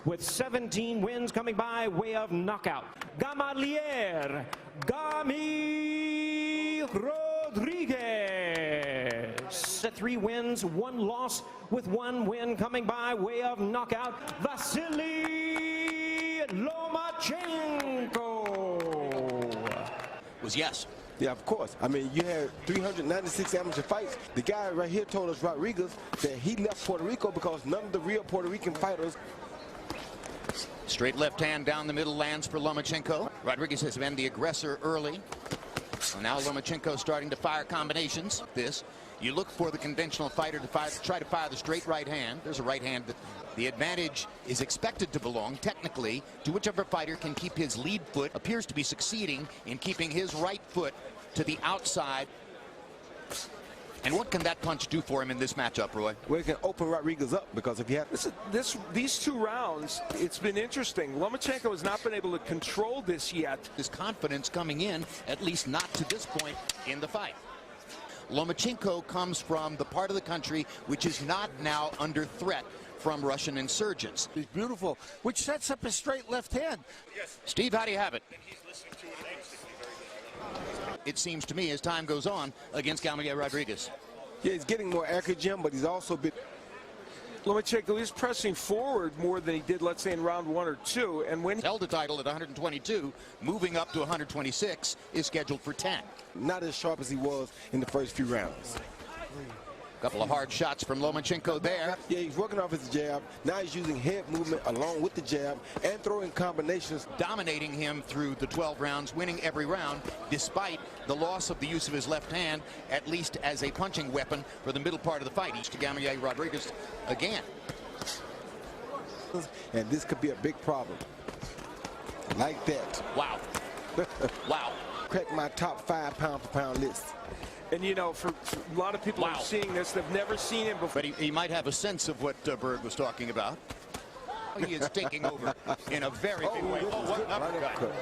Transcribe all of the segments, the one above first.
with 17 wins coming by way of knockout. Gamaliel Gami Rodriguez. 3 wins, 1 loss, with 1 win coming by way of knockout. Vasily Lomachenko. Was yes. Yeah, of course. I mean, you had 396 amateur fights. The guy right here told us, Rodriguez, that he left Puerto Rico because none of the real Puerto Rican fighters. Straight left hand down the middle lands for Lomachenko. Rodriguez has been the aggressor early. Well, now Lomachenko starting to fire combinations. You look for the conventional fighter to try to fire the straight right hand. There's a right hand that the advantage is expected to belong technically to whichever fighter can keep his lead foot. Appears to be succeeding in keeping his right foot to the outside. And what can that punch do for him in this matchup, Roy? Well, it can open Rodriguez up, because if you have these 2 rounds, it's been interesting. Lomachenko has not been able to control this yet. His confidence coming in, at least not to this point in the fight. Lomachenko comes from the part of the country which is not now under threat from Russian insurgents. He's beautiful, which sets up a straight left hand. Yes. Steve, how do you have it? It seems to me as time goes on against Gamaliel Rodriguez. Yeah, he's getting more accurate, Jim, but he's also been. Lomachenko is pressing forward more than he did, let's say, in round 1 or 2. And when he held the title at 122, moving up to 126, is scheduled for 10. Not as sharp as he was in the first few rounds. Couple of hard shots from Lomachenko there. Yeah, he's working off his jab. Now he's using head movement along with the jab and throwing combinations. Dominating him through the 12 rounds, winning every round, despite the loss of the use of his left hand, at least as a punching weapon for the middle part of the fight. Each to Gamaliel Rodriguez again. And this could be a big problem. Like that. Wow. Wow. Crack my top 5 pound-for-pound list. And you know, for a lot of people are seeing this, they've never seen him before. But he might have a sense of what Berg was talking about. He is taking over in a very big way. Oh, what an uppercut.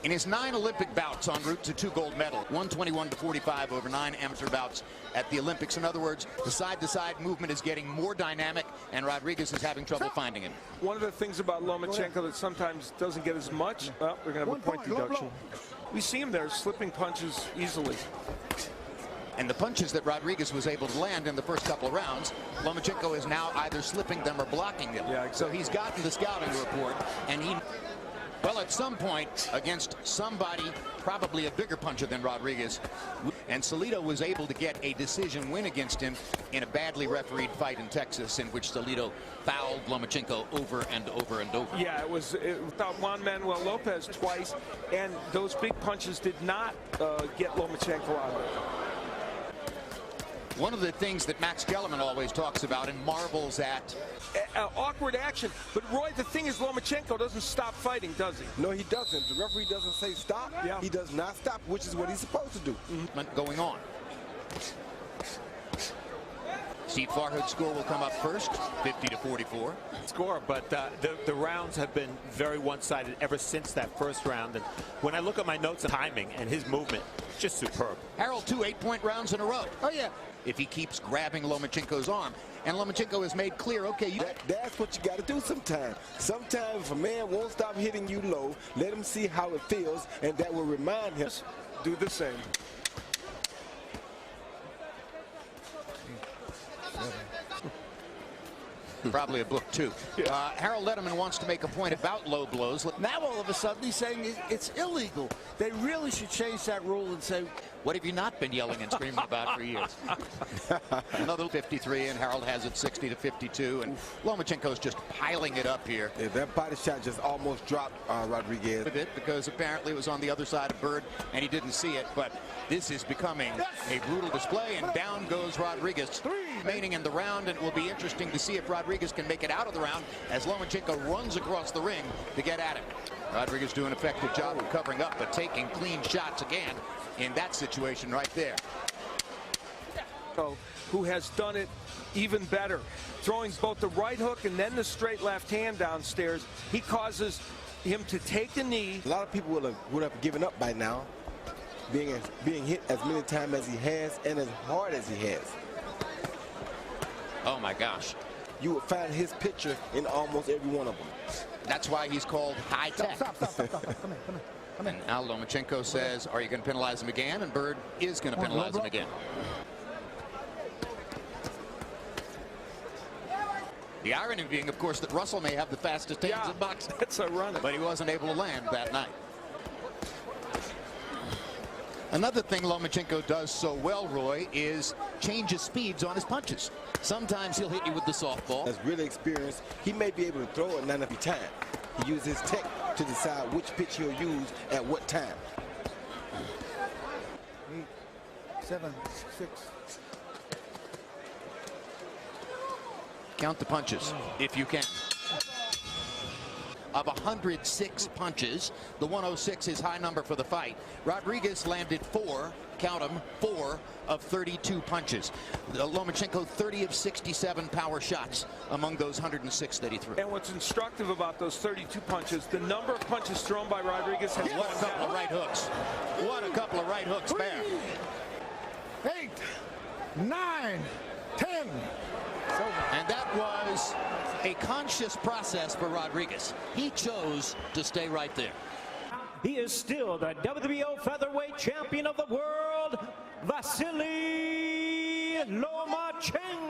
In his 9 Olympic bouts en route to 2 gold medals, 121 to 45 over 9 amateur bouts at the Olympics. In other words, the side-to-side movement is getting more dynamic, and Rodriguez is having trouble finding it. One of the things about Lomachenko that sometimes doesn't get as much, well, we're going to have a point deduction. We see him there slipping punches easily. And the punches that Rodriguez was able to land in the first couple of rounds, Lomachenko is now either slipping them or blocking them. Yeah, exactly. So he's gotten the scouting report, and well, at some point, against somebody, probably a bigger puncher than Rodriguez, and Salido was able to get a decision win against him in a badly refereed fight in Texas, in which Salido fouled Lomachenko over and over and over. Yeah, it was without Juan Manuel Lopez twice, and those big punches did not get Lomachenko out of it. One of the things that Max Kellerman always talks about and marvels at. Awkward action. But Roy, the thing is, Lomachenko doesn't stop fighting, does he? No, he doesn't. The referee doesn't say stop. Yeah. He does not stop, which is what he's supposed to do. Going on. Steve Farhood's score will come up first, 50 to 44. Score, but the rounds have been very one-sided ever since that first round. And when I look at my notes on timing and his movement, just superb. Harold, 2 8-point rounds in a row. Oh, yeah. If he keeps grabbing Lomachenko's arm. And Lomachenko has made clear, okay, that's what you got to do sometimes. Sometimes if a man won't stop hitting you low, let him see how it feels, and that will remind him. Do the same. Probably a book, too. Yeah. Harold Letterman wants to make a point about low blows. Now all of a sudden he's saying it's illegal. They really should change that rule and say, what have you not been yelling and screaming about for years? Another 53, and Harold has it 60 to 52, and Lomachenko's just piling it up here. Yeah, that body shot just almost dropped Rodriguez. A bit, because apparently it was on the other side of Bird, and he didn't see it, but this is becoming a brutal display, and down goes Rodriguez. Remaining in the round, and it will be interesting to see if Rodriguez can make it out of the round as Lomachenko runs across the ring to get at him. Rodriguez doing an effective job of covering up, but taking clean shots again in that situation right there. Who has done it even better, throwing both the right hook and then the straight left hand downstairs. He causes him to take a knee. A lot of people would have given up by now, being hit as many times as he has and as hard as he has. Oh my gosh. you would find his picture in almost every one of them. That's why he's called high tech. Stop. Come here. And now Lomachenko says, are you going to penalize him again? And Bird is going to penalize him again. The irony being, of course, that Russell may have the fastest hands in boxing. That's ironic. But he wasn't able to land that night. Another thing Lomachenko does so well, Roy, is changes speeds on his punches. Sometimes he'll hit you with the softball. That's really experienced. He may be able to throw it not every time. He uses his tech to decide which pitch he'll use at what time. 8, 7, 6. Count the punches, if you can. Of 106 punches, the 106 is high number for the fight. Rodriguez landed 4, count them, 4 of 32 punches. Lomachenko 30 of 67 power shots among those 106 that he threw. And what's instructive about those 32 punches, the number of punches thrown by Rodriguez has What a couple of right hooks. What a couple of right hooks there. 8, 9, 10. And that was a conscious process for Rodriguez. He chose to stay right there. He is still the WBO featherweight champion of the world, Vasily Lomachenko.